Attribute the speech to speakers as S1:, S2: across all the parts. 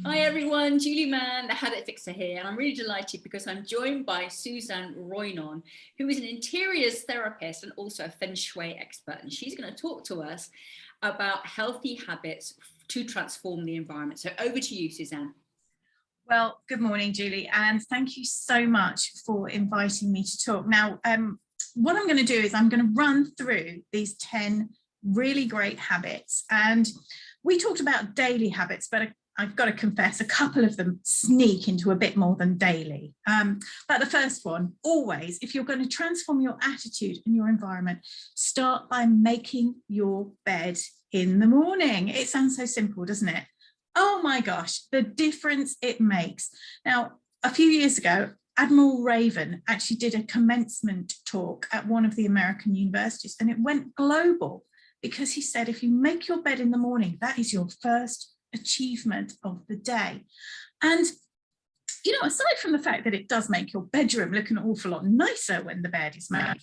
S1: Hi everyone, Julie Mann, the Habit Fixer here, and I'm really delighted because I'm joined by Suzanne Roynon, who is an interiors therapist and also a Feng Shui expert, and she's going to talk to us about healthy habits to transform the environment. So over to you, Suzanne.
S2: Well, good morning, Julie, and thank you so much for inviting me to talk. Now, what I'm going to do is I'm going to run through these 10 really great habits, and we talked about daily habits, but I've got to confess, a couple of them sneak into a bit more than daily. But the first one, always, if you're going to transform your attitude and your environment, start by making your bed in the morning. It sounds so simple, doesn't it? Oh my gosh, the difference it makes. Now, a few years ago, Admiral Raven actually did a commencement talk at one of the American universities, and it went global because he said, if you make your bed in the morning, that is your first achievement of the day. And you know, aside from the fact that it does make your bedroom look an awful lot nicer when the bed is made,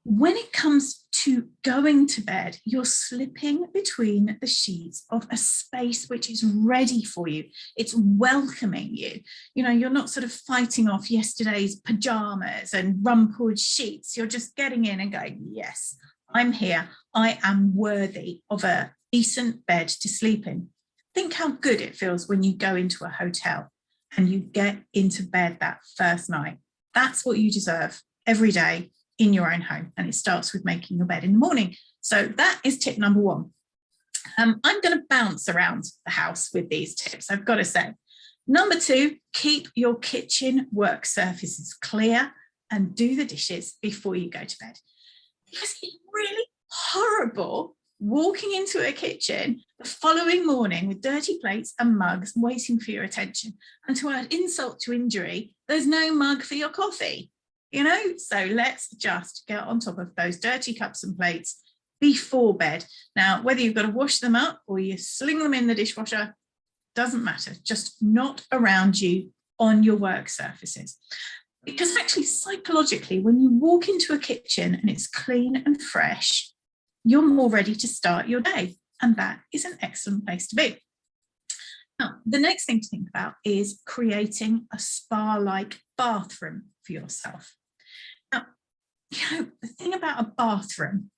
S2: when it comes to going to bed, you're slipping between the sheets of a space which is ready for you. It's welcoming you. You know, you're not sort of fighting off yesterday's pajamas and rumpled sheets. You're just getting in and going, yes, I'm here. I am worthy of a decent bed to sleep in. Think how good it feels when you go into a hotel and you get into bed that first night. That's what you deserve every day in your own home. And it starts with making your bed in the morning. So that is tip number one. I'm going to bounce around the house with these tips, I've got to say. Number two, keep your kitchen work surfaces clear and do the dishes before you go to bed. Because it's really horrible walking into a kitchen the following morning with dirty plates and mugs waiting for your attention. And to add insult to injury, there's no mug for your coffee, you know? So let's just get on top of those dirty cups and plates before bed. Now, whether you've got to wash them up or you sling them in the dishwasher, doesn't matter, just not around you on your work surfaces. Because actually, psychologically, when you walk into a kitchen and it's clean and fresh, you're more ready to start your day. And that is an excellent place to be. Now, the next thing to think about is creating a spa-like bathroom for yourself. Now, you know, the thing about a bathroom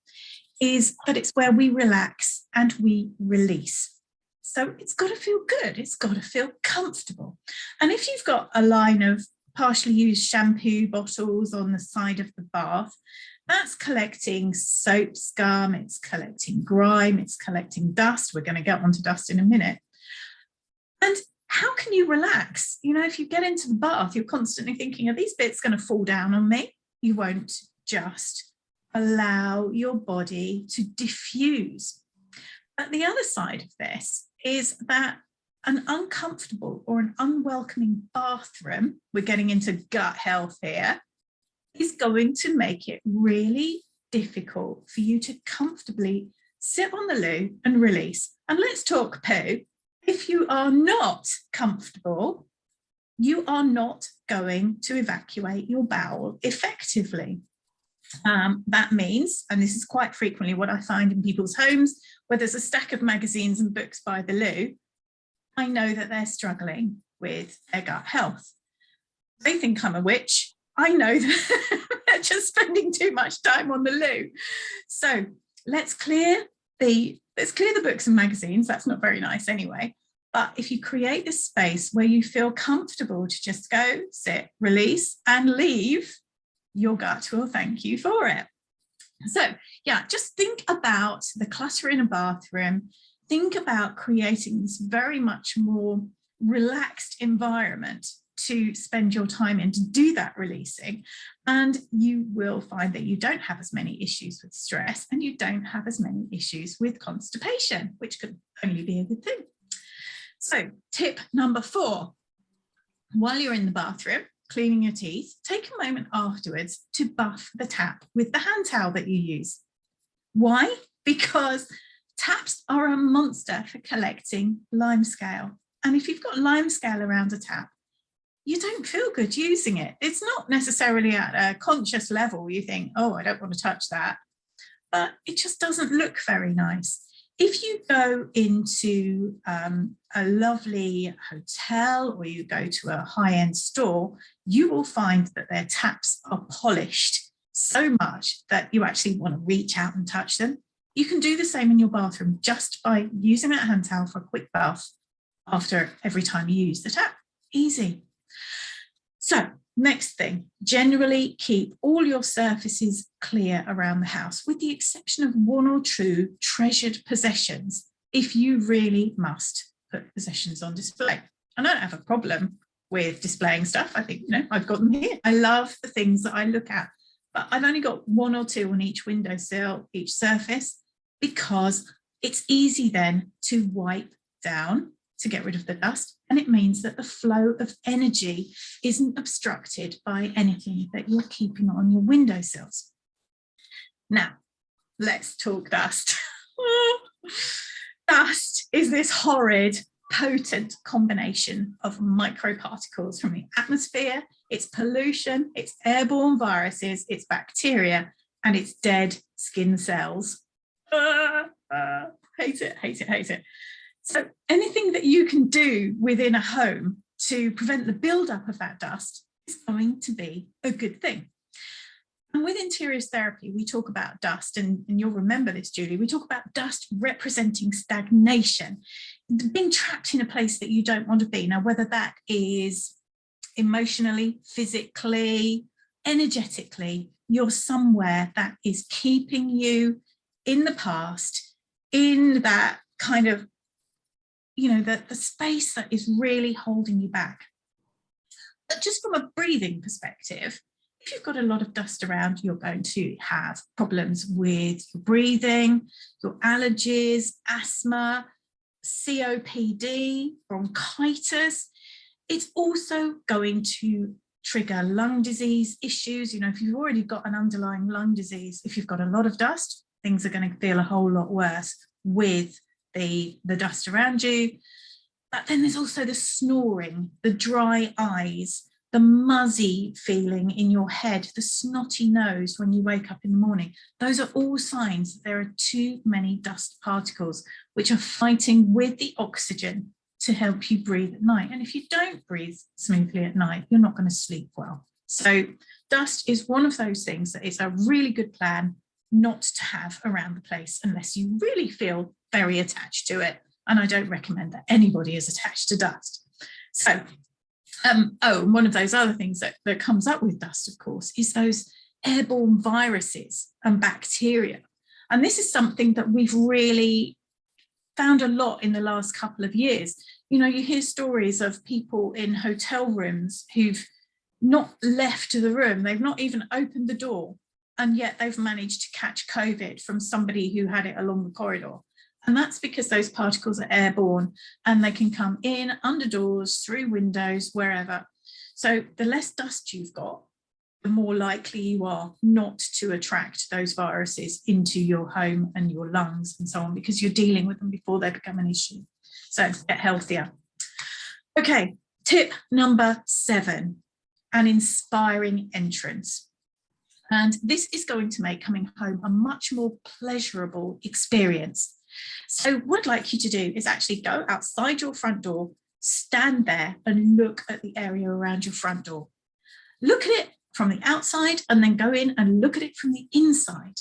S2: is that it's where we relax and we release. So it's got to feel good. It's got to feel comfortable. And if you've got a line of partially used shampoo bottles on the side of the bath, that's collecting soap scum, it's collecting grime, it's collecting dust. We're going to get onto dust in a minute. And how can you relax? You know, if you get into the bath, you're constantly thinking, are these bits going to fall down on me? You won't. Just allow your body to diffuse. But the other side of this is that an uncomfortable or an unwelcoming bathroom, we're getting into gut health here, is going to make it really difficult for you to comfortably sit on the loo and release. And let's talk poo. If you are not comfortable, you are not going to evacuate your bowel effectively. That means, and this is quite frequently what I find in people's homes, where there's a stack of magazines and books by the loo, I know that they're struggling with their gut health. They think I'm a witch. I know that they're just spending too much time on the loo. So let's clear the books and magazines. That's not very nice anyway. But if you create this space where you feel comfortable to just go, sit, release, and leave, your gut will thank you for it. So yeah, just think about the clutter in a bathroom. Think about creating this very much more relaxed environment to spend your time in, to do that releasing, and you will find that you don't have as many issues with stress and you don't have as many issues with constipation, which could only be a good thing. So tip number 4, while you're in the bathroom cleaning your teeth, take a moment afterwards to buff the tap with the hand towel that you use. Why? Because taps are a monster for collecting limescale, and if you've got limescale around a tap, you don't feel good using it. It's not necessarily at a conscious level. You think, oh, I don't want to touch that, but it just doesn't look very nice. If you go into a lovely hotel or you go to a high-end store, you will find that their taps are polished so much that you actually want to reach out and touch them. You can do the same in your bathroom just by using that hand towel for a quick bath after every time you use the tap. Easy. So next thing, generally keep all your surfaces clear around the house, with the exception of one or two treasured possessions, if you really must put possessions on display. And I don't have a problem with displaying stuff. I think, I've got them here. I love the things that I look at, but I've only got one or two on each windowsill, each surface, because it's easy then to wipe down to get rid of the dust, and it means that the flow of energy isn't obstructed by anything that you're keeping on your windowsills. Now, let's talk dust. Dust is this horrid, potent combination of microparticles from the atmosphere, it's pollution, it's airborne viruses, it's bacteria, and it's dead skin cells. Hate it, hate it, hate it. So anything that you can do within a home to prevent the buildup of that dust is going to be a good thing. And with interiors therapy, we talk about dust, and you'll remember this, Julie, we talk about dust representing stagnation, being trapped in a place that you don't want to be. Now, whether that is emotionally, physically, energetically, you're somewhere that is keeping you in the past, in that kind of, the space that is really holding you back. But just from a breathing perspective, if you've got a lot of dust around, you're going to have problems with your breathing, your allergies, asthma, COPD, bronchitis. It's also going to trigger lung disease issues. If you've already got an underlying lung disease, if you've got a lot of dust, things are going to feel a whole lot worse with the dust around you. But then there's also the snoring, the dry eyes, the muzzy feeling in your head, the snotty nose when you wake up in the morning. Those are all signs that there are too many dust particles which are fighting with the oxygen to help you breathe at night. And if you don't breathe smoothly at night, you're not going to sleep well. So dust is one of those things that is a really good plan not to have around the place unless you really feel very attached to it. And I don't recommend that anybody is attached to dust. So, one of those other things that comes up with dust, of course, is those airborne viruses and bacteria. And this is something that we've really found a lot in the last couple of years. You hear stories of people in hotel rooms who've not left the room, they've not even opened the door, and yet they've managed to catch COVID from somebody who had it along the corridor. And that's because those particles are airborne and they can come in under doors, through windows, wherever. So the less dust you've got, the more likely you are not to attract those viruses into your home and your lungs and so on, because you're dealing with them before they become an issue. So get healthier. Okay, tip number 7, an inspiring entrance. And this is going to make coming home a much more pleasurable experience. So what I'd like you to do is actually go outside your front door, stand there and look at the area around your front door. Look at it from the outside and then go in and look at it from the inside.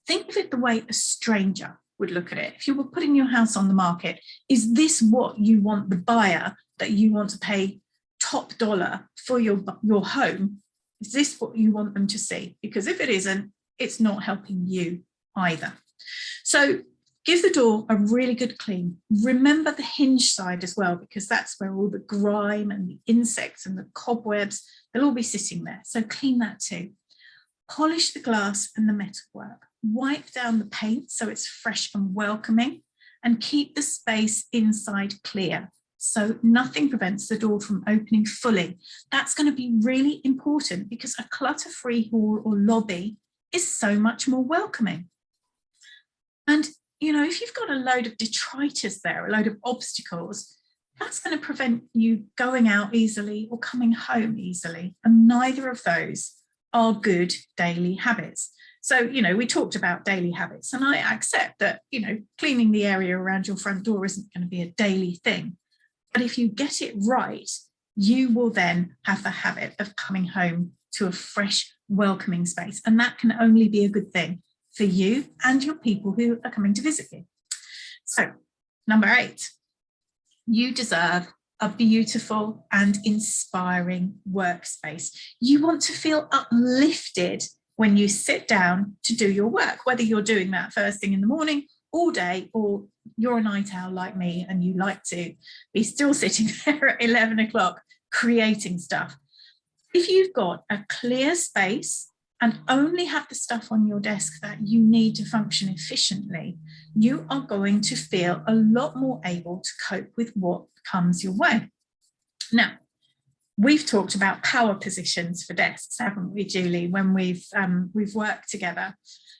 S2: Think of it the way a stranger would look at it. If you were putting your house on the market, is this what you want the buyer that you want to pay top dollar for your home? Is this what you want them to see? Because if it isn't, it's not helping you either. So give the door a really good clean. Remember the hinge side as well, because that's where all the grime and the insects and the cobwebs, they'll all be sitting there. So clean that too. Polish the glass and the metalwork. Wipe down the paint so it's fresh and welcoming, and keep the space inside clear, so nothing prevents the door from opening fully. That's going to be really important because a clutter-free hall or lobby is so much more welcoming. And, if you've got a load of detritus there, a load of obstacles, that's going to prevent you going out easily or coming home easily. And neither of those are good daily habits. So, you know, we talked about daily habits, and I accept that, you know, cleaning the area around your front door isn't going to be a daily thing. But if you get it right, you will then have the habit of coming home to a fresh, welcoming space. And that can only be a good thing for you and your people who are coming to visit you. So, number 8, you deserve a beautiful and inspiring workspace. You want to feel uplifted when you sit down to do your work, whether you're doing that first thing in the morning, all day, or you're a night owl like me and you like to be still sitting there at 11 o'clock creating stuff. If you've got a clear space and only have the stuff on your desk that you need to function efficiently, you are going to feel a lot more able to cope with what comes your way. Now, we've talked about power positions for desks, haven't we, Julie, when we've worked together.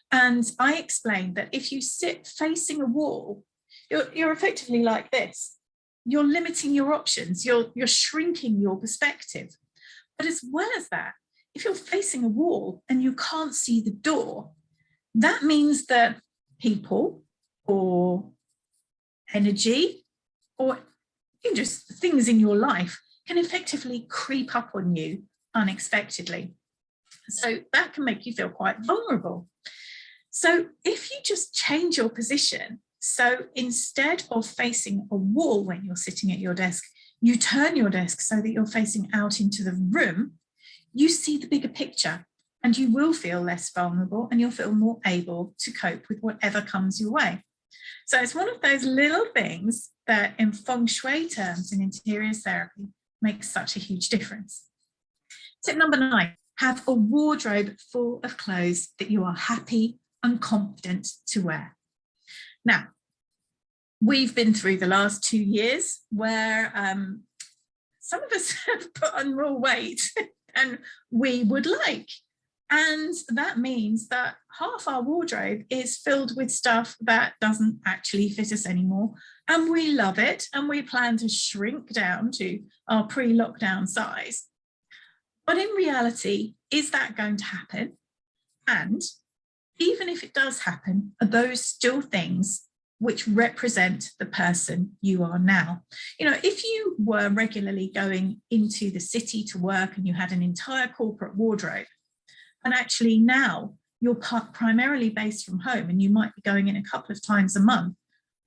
S2: And I explained that if you sit facing a wall, you're effectively like this. You're limiting your options, you're shrinking your perspective. But as well as that, if you're facing a wall and you can't see the door, that means that people or energy or just things in your life can effectively creep up on you unexpectedly. So that can make you feel quite vulnerable. So if you just change your position, so instead of facing a wall when you're sitting at your desk, you turn your desk so that you're facing out into the room, you see the bigger picture and you will feel less vulnerable and you'll feel more able to cope with whatever comes your way. So it's one of those little things that in feng shui terms in interiors therapy makes such a huge difference. Tip number 9, have a wardrobe full of clothes that you are happy and confident to wear. Now, we've been through the last 2 years where some of us have put on more weight than we would like. And that means that half our wardrobe is filled with stuff that doesn't actually fit us anymore. And we love it. And we plan to shrink down to our pre-lockdown size. But in reality, is that going to happen? And even if it does happen, are those still things which represent the person you are now? You know, if you were regularly going into the city to work and you had an entire corporate wardrobe, and actually now you're primarily based from home and you might be going in a couple of times a month,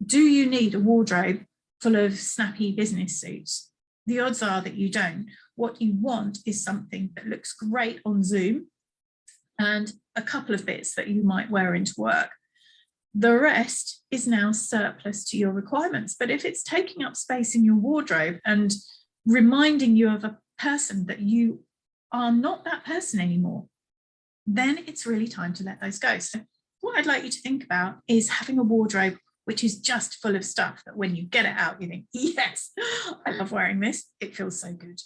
S2: do you need a wardrobe full of snappy business suits? The odds are that you don't. What you want is something that looks great on Zoom and a couple of bits that you might wear into work. The rest is now surplus to your requirements. But if it's taking up space in your wardrobe and reminding you of a person that you are not that person anymore, then it's really time to let those go. So what I'd like you to think about is having a wardrobe which is just full of stuff that when you get it out, you think, yes, I love wearing this. It feels so good.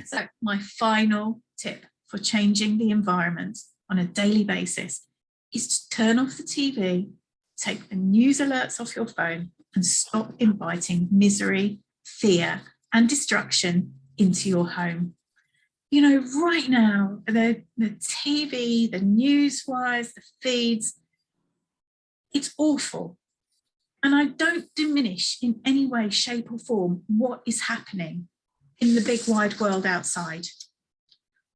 S2: So my final tip for changing the environment on a daily basis is to turn off the TV, take the news alerts off your phone, and stop inviting misery, fear, and destruction into your home. You know, right now, the TV, the news wires, the feeds, it's awful. And I don't diminish in any way, shape, or form what is happening in the big wide world outside.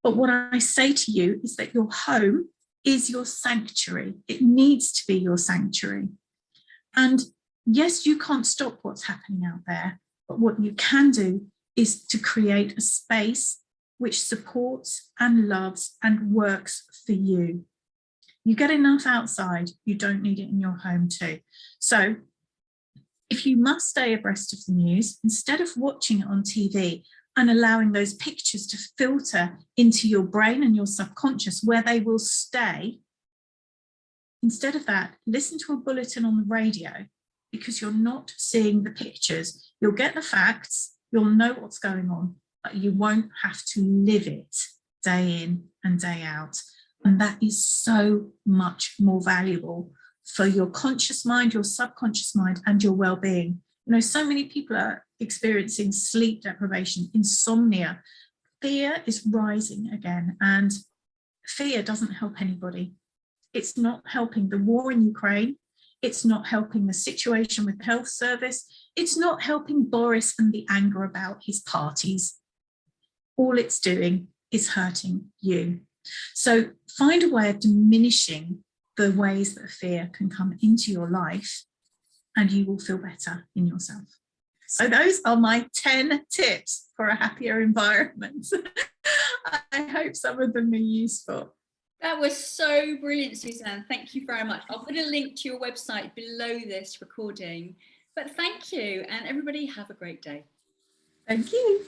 S2: But what I say to you is that your home is your sanctuary. It needs to be your sanctuary. And yes, you can't stop what's happening out there, but what you can do is to create a space which supports and loves and works for you. You get enough outside, you don't need it in your home too. So if you must stay abreast of the news, instead of watching it on TV and allowing those pictures to filter into your brain and your subconscious where they will stay, instead of that, listen to a bulletin on the radio, because you're not seeing the pictures. You'll get the facts, you'll know what's going on, but you won't have to live it day in and day out. And that is so much more valuable for your conscious mind, your subconscious mind, and your well-being. You know, so many people are experiencing sleep deprivation, insomnia. Fear is rising again, and fear doesn't help anybody. It's not helping the war in Ukraine. It's not helping the situation with the health service. It's not helping Boris and the anger about his parties. All it's doing is hurting you. So find a way of diminishing the ways that fear can come into your life, and you will feel better in yourself. So those are my 10 tips for a happier environment. I hope some of them are useful.
S1: That was so brilliant, Suzanne. Thank you very much. I'll put a link to your website below this recording. But thank you, and everybody have a great day.
S2: Thank you.